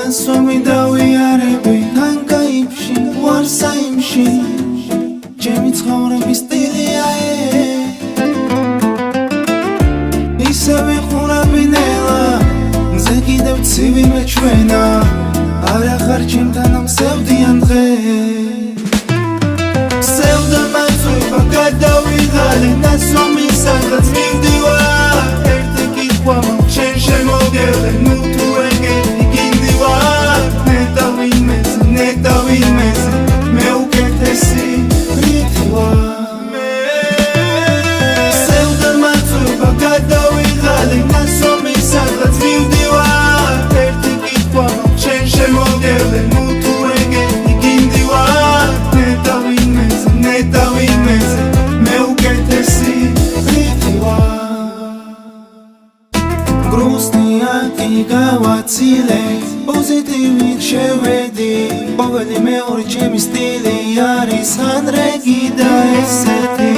ნასვამი დავიარები თან კაიფში ვარ საიმში ჩემი ცხოვრების სტილია ისევე ხურები ნელა მზე კიდევ ცივი მეჩვენა არა ხარ ჩემთან მსევდიან დღე სევდა მაწვება გადავიღალე ნასვამი სადღაც მივდივარ ერთი კითხვა შენ შემოგელე ნუ თუ ეგეთი გინდივარ ნეტა ვინმეზე მე უკეთესი რითი ვარ სევდა მაწვება გადავიღალე ნასვამი სადღაც მივდივარ ერთი კითხვა შენ შემოგელე ნუ თუ ეგეთი გინდივარ ნეტა ვინმეზე მე უკეთესი რითი ვარ გრუსნია კი გავაცილე პოზიტივით შევედი ყოველი მეორე ჩემი სტილი არის ანრეგი და ესეთი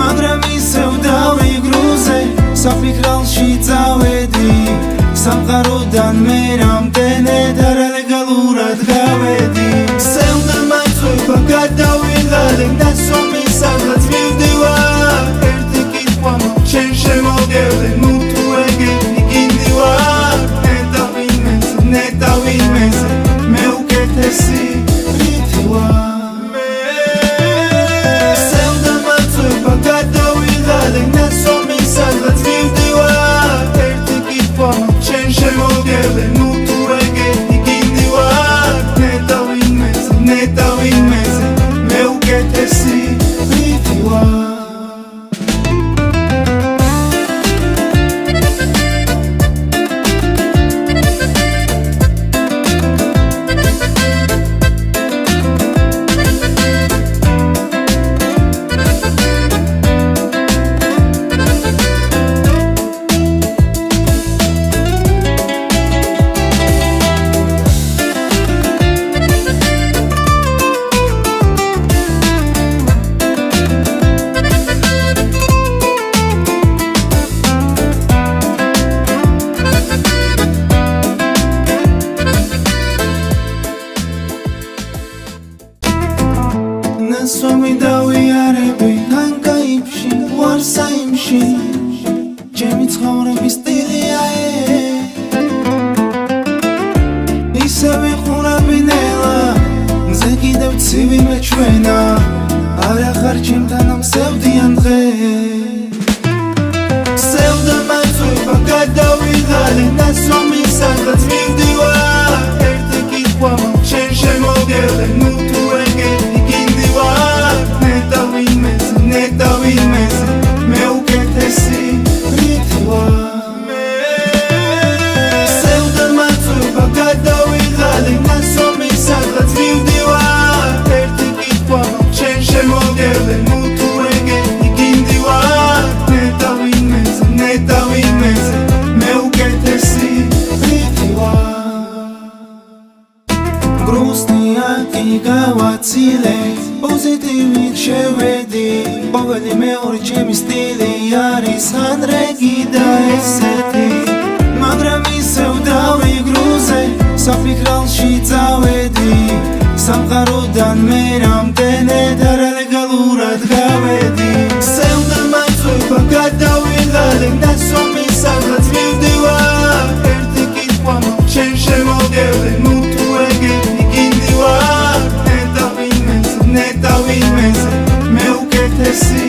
მაგრამ ისევ დავიგრუზე საფიქრალში წავედი სამყაროდან მე რამდენად არალეგალურად გავედი სევდა მაწვება გადავიღალე ნასვამი სადღაც მივდივარ ერთი კითხვა შენ შემოგელე ნუ თუ ეგეთი გინდივარ ნეტა ვინმეზე მე უკეთესი რითი ვარ სევდა მაწვება გადავიღალე ნასვამი სადღაც მივდივარ ერთი კითხვა შენ შემოგელე ნუ თუ ეგეთი გინდივარ ნეტა ვინმეზე მე უკეთესი რითი ვარ ნასვამი დავიარები თან კაიფში ვარ საიმში ჩემი ცხოვრების სტილია ისევე ხურები ნელა მზე კიდევ ცივი მეჩვენა არა ხარ ჩემთან მსევდიან დღე სევდა მაწვება გადავიღალე ნასვამი სადღაც მივდივარ ერთი კითხვა შენ შემოგელე ნუ თუ ეგეთი ნეტა ვინმეზე მე უკეთესი რითი ვარ სევდა მაწვება გადავიღალე ნასვამი სადღაც მივდივარ ერთი კითხვა შენ შემოგელე ნუ თუ ეგეთი გინდივარ ნეტა ვინმეზე მე უკეთესი რითი ვარ გრუსნია კი გავაცილე პოზიტივით შევედი ყოველი მეორე ჩემი სტილი არის ანრეგი და ესეთი მაგრამ ისევ დავიგრუზე საფიქრალში წავედი სამყაროდან მე რამდენად არალეგალურად გავედი სევდა მაწვება გადავიღალე ნასვამი სადღაც მივდივარ ერთი კითხვა შენ შემოგელე ნუ თუ ეგეთი გინდივარ ნეტა ვინმეზე მე უკეთესი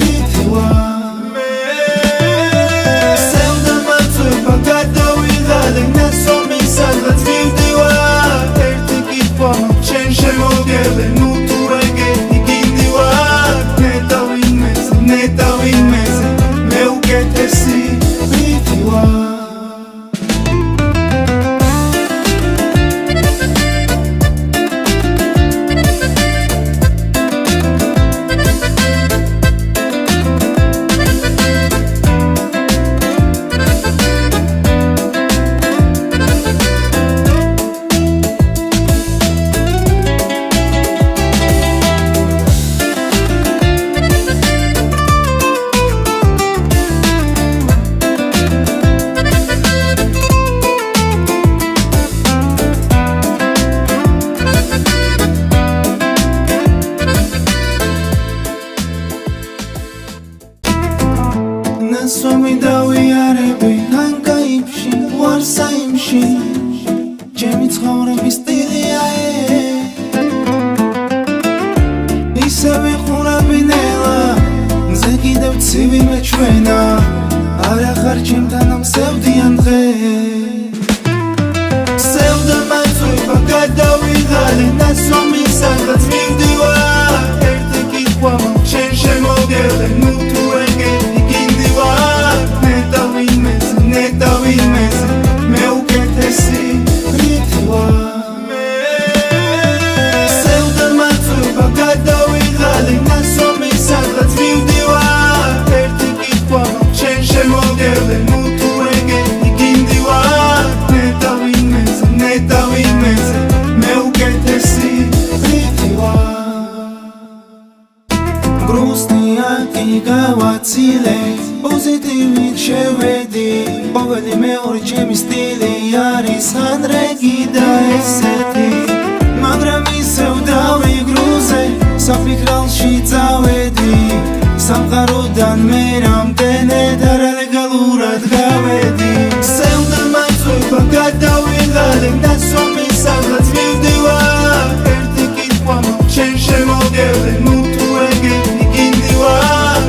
რითი ვარ სევდა მაწვება გადავიღალე ნასვამი სადღაც მივდივარ ერთი კითხვა შენ შემოგელე ნუ თუ ეგეთი გინდივარ ნეტა ვინმეზე მე უკეთესი რითი ვარ ვარსაიმში ჩემი ცხოვრების სტილია ისე ვიყურები ნელა მზე კიდევ ცივი მეჩვენა არახარ ჩემთან ამსევდიან დღე სევდა მაწვება გადავიღალე ნასვამი სადღაც მივდივარ ერთი კითხვა შენ შემოგელე ნუ თუ ეგეთი გინდივარ ნეტა ვინმეზე მე უკეთესი რითი ვარ სევდა მაწვება გადავიღალე ნასვამი სადღაც მივდივარ ერთი კითხვა შენ შემოგელე ნუ თუ ეგეთი გინდივარ ნეტა ვინმეზე მე უკეთესი რითი ვარ გრუსნიანი გავაცილე პოზიტივით შევედი ყოველი მეორე ჩემი სტილი არის ანრეგი და ესეთი მაგრამ ისევ დავიგრუზე საფიქრალში წავედი სამყაროდან მე რამდენად არალეგალურად გავედი სევდა მაწვება გადავიღალე ნასვამი სადღაც მივდივარ ერთი კითხვა შენ შემოგელე ნუ თუ ეგეთი გინდივარ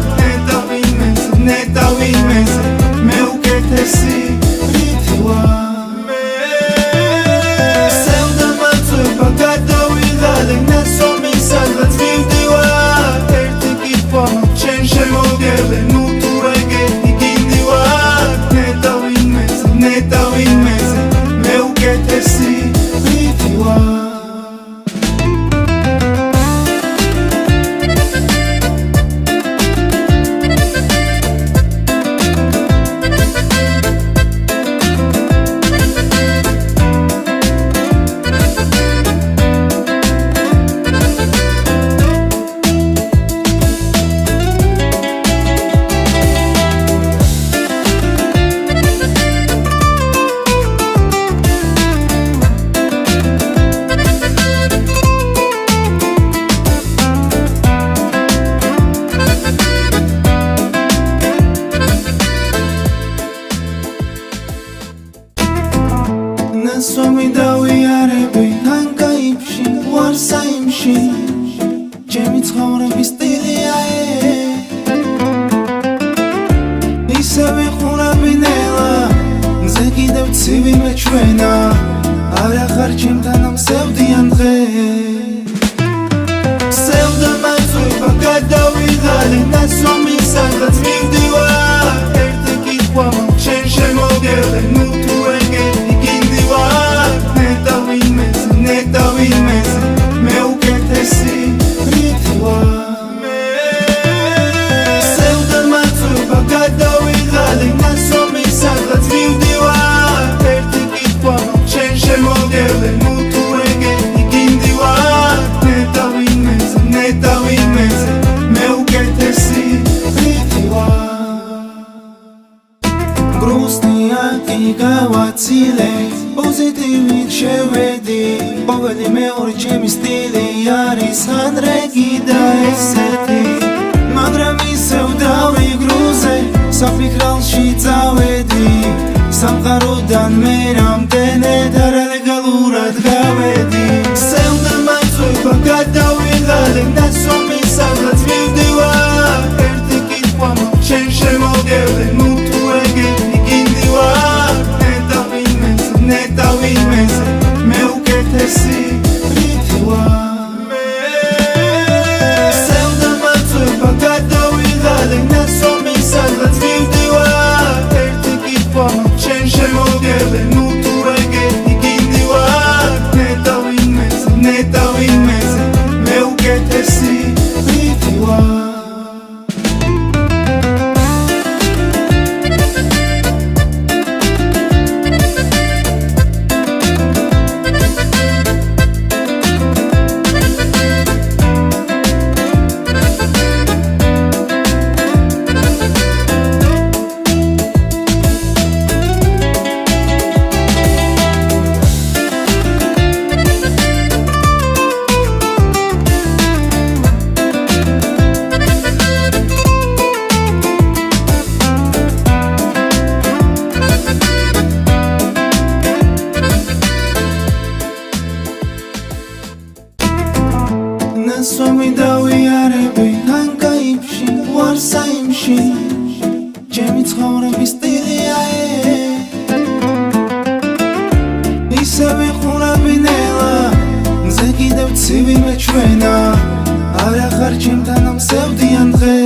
ნეტა ვინმეზე მე უკეთესი რითი ვარ სევდა მაწვება გადავიღალე ნასვამი სადღაც მივდივარ ერთი კითხვა შენ შემოგელე ნუ თუ ეგეთი გინდივარ ნეტა ვინმეზე მე უკეთესი რითი ვარ ნასვამი დავიარები ანკაიფში ვარსაიმში ჩემი ცხოვრების სტილია ისე ვიყურები ნელა მზე კიდევ ცივი მეჩვენა არახარ ჩემთან ამსევდიან დღე სევდა მაწვება გადავიღალე ნასვამი სადღაც მივდივარ ერთი კითხვა შენ შემოგელე ნუ თუ ეგეთი გინდივარ ნეტა ვინმეზე მე უკეთესი რითი ვარ სევდა მაწვება გადავიღალე ნასვამი სადღაც მივდივარ ერთი კითხვა შენ შემოგელე ნუ თუ ეგეთი გინდივარ ნეტა ვინმეზე მე უკეთესი რითი ვარ გრუსნიანი გავაცილე პოზიტივით შევედი ყოველი მეორე ჩემი სტილი არის ანრეგი და ესეთი მაგრამ ისევ დავიგრუზე საფიქრალში წავედი სამყაროდან მე რამდენად არალეგალურად გავედი სევდა მაწვება გადავიღალე ნასვამი სადღაც მივდივარ ერთი კითხვა შენ შემოგელე ნუ თუ ეგეთი გინდივარ ნეტა ვინმეზე მე უკეთესი რითი ვარ სევდა მაწვება გადავიღალე ნასვამი სადღაც მივდივარ ერთი კითხვა შენ შემოგელე ნუ თუ ეგეთი გინდივარ ნეტა ვინმეზე მე უკეთესი რითი ვარ ისევ ვიყურებინელა მზე კიდევ ცივი მეჩვენა არა ხარ ჩემთან მსევდიან დღე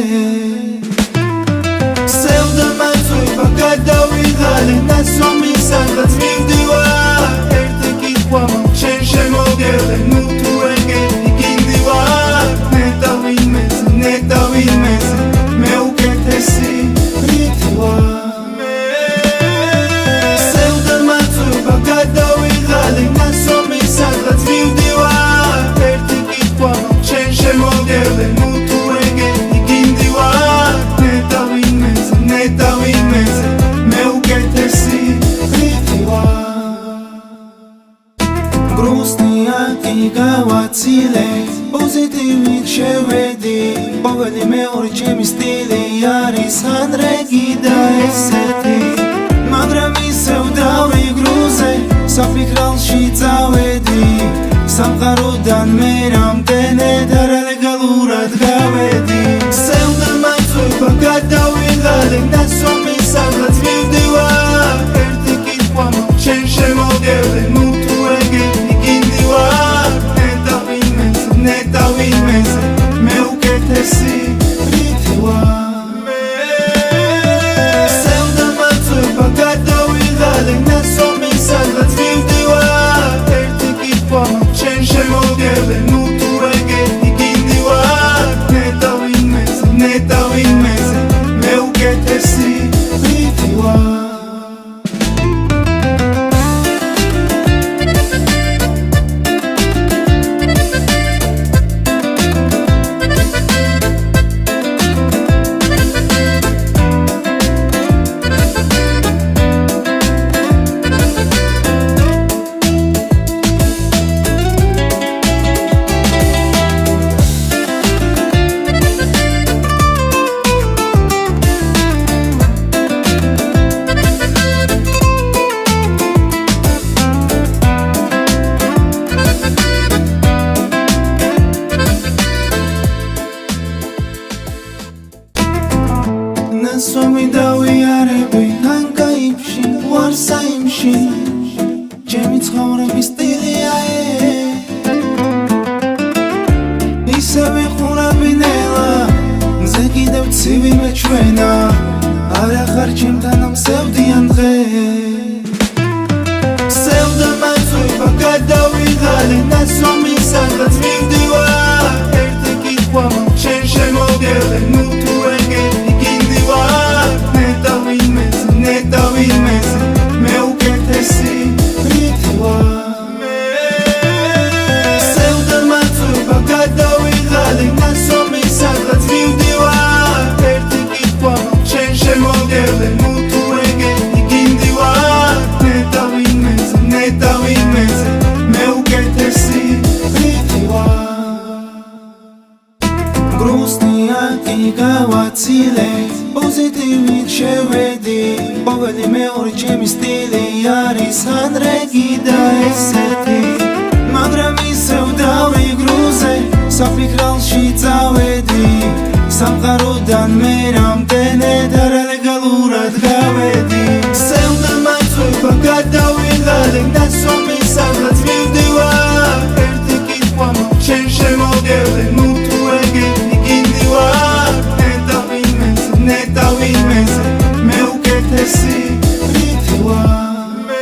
სევდა მაწვება გადავიღალე ნასვამი სადღაც მივდივარ ერთი კითხვა შენ შემოგელე ნუ თუ ეგეთი გინდივარ ნეტა ვინმეზე მე უკეთესი რითი ვარ სევდა მაწვება გადავიღალე ნასვამი სადღაც მივდივარ ერთი კითხვა შენ შემოგელე ნუ თუ ეგეთი გინდივარ ნეტა ვინმეზე მე უკეთესი რითი ვარ გრუსნია კი გავაცილე პოზიტივით შევედი ყოველი მეორე ჩემი სტილი არის ანრეგი და ესეთი მაგრამ ისევ დავიგრუზე საფიქრალში წავედი სამყაროდან მე რამდენად არალეგალურად გავედი სევდა მაწვება გადავიღალე ნასვამი სადღაც მივდივარ ერთი კითხვა შენ შემოგელე ნუ თუ ეგეთი გინდივარ ნეტა ვინმეზე მე უკეთესი რითი ვარ სევდა მაწვება გადავიღალე ნასვამი სადღაც მივდივარ ერთი კითხვა შენ შემოგელე ნუ თუ ეგეთი გინდივარ ნეტა ვინმეზე მე უკეთესი რითი ვარ ნასვამი დავიარები ანკაიფში ვარ საიმში ჩემი ცხოვრების სტილია ისევ ვიყურებინელა მზე კიდევ ცივი მეჩვენა არა ხარ ჩემთან მსევდიან დღე სევდა მაწვება გადავიღალე ნასვამი სადღაც მივდივარ ერთი კითხვა შენ შემოგელე ნუ თუ ეგეთი ნეტა ვინმეზე მე უკეთესი რითი ვარ სევდა მაწვება გადავიღალე ნასვამი სადღაც მივდივარ ერთი კითხვა შენ შემოგელე ნუ თუ ეგეთი გინდივარ ნეტა ვინმეზე მე უკეთესი რითი ვარ გრუსნია კი გავაცილე პოზიტივით შევედი ყოველი მეორე ჩემი სტილი არის ანრეგი და ესეთი მაგრამ ისევ დავიგრუზე საფიქრალში წავედი სამყაროდან მე რამდენად არალეგალურად გავედი სევდა მაწვება გადავიღალე ნასვამი სადღაც მივდივარ ერთი კითხვა შენ შემოგელე ნუ თუ ეგეთი გინდივარ ნეტა ვინმეზე მე უკეთესი რითი ვარ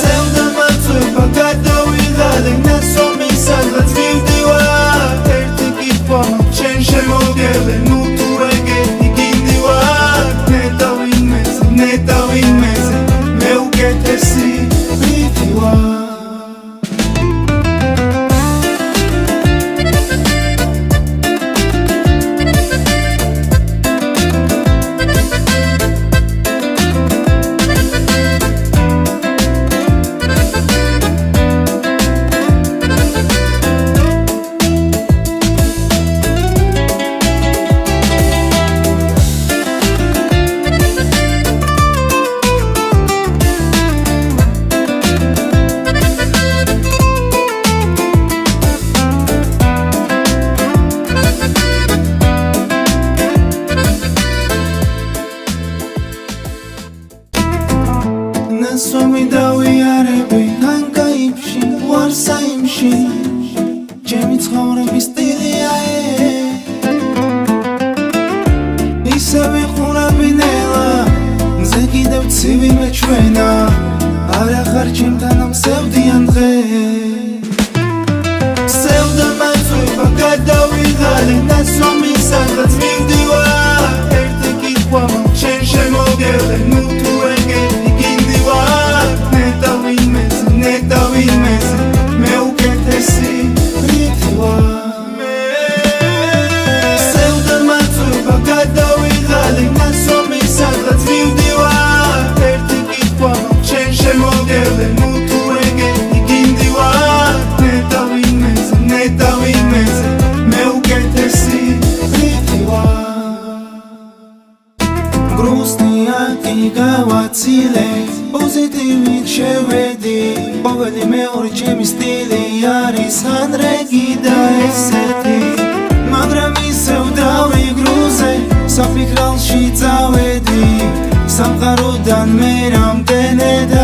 სევდა მაწვება გადავიღალე ნასვამი სადღაც მივდივარ ერთი კითხვა შენ შემოგელე ნუ თუ ეგეთი გინდივარ ნეტა ვინმეზე მე უკეთესი რითი დავიარები თან კაიფში ვარ საიმში ჩემი ცხოვრების სტილია ისე ვიყურები ნელა მზე კიდევ ცივი მეჩვენა არა ხარ ჩემთან ამსევდიან დღე სევდა მაწვება გადავიღალე ნასვამი სადღაც მივდივარ ერთი კითხვა შენ შემოგელე ნუ თუ ეგეთი გინდივარ ნეტა ვინმეზე მე უკეთესი რითი ვარ სევდა მაწვება გადავიღალე ნასვამი სადღაც მივდივარ ერთი კითხვა შენ შემოგელე ნუ თუ ეგეთი გინდივარ ნეტა ვინმეზე მე უკეთესი რითი ვარ грустная გავაცილე პოზიტივით შევედი ყოველი მეორე ჩემი სტილი არის ანრეგი და ესეთი მაგრამ ისევ დავიგრუზე საფიქრალში წავედი სამყაროდან მე რამდენად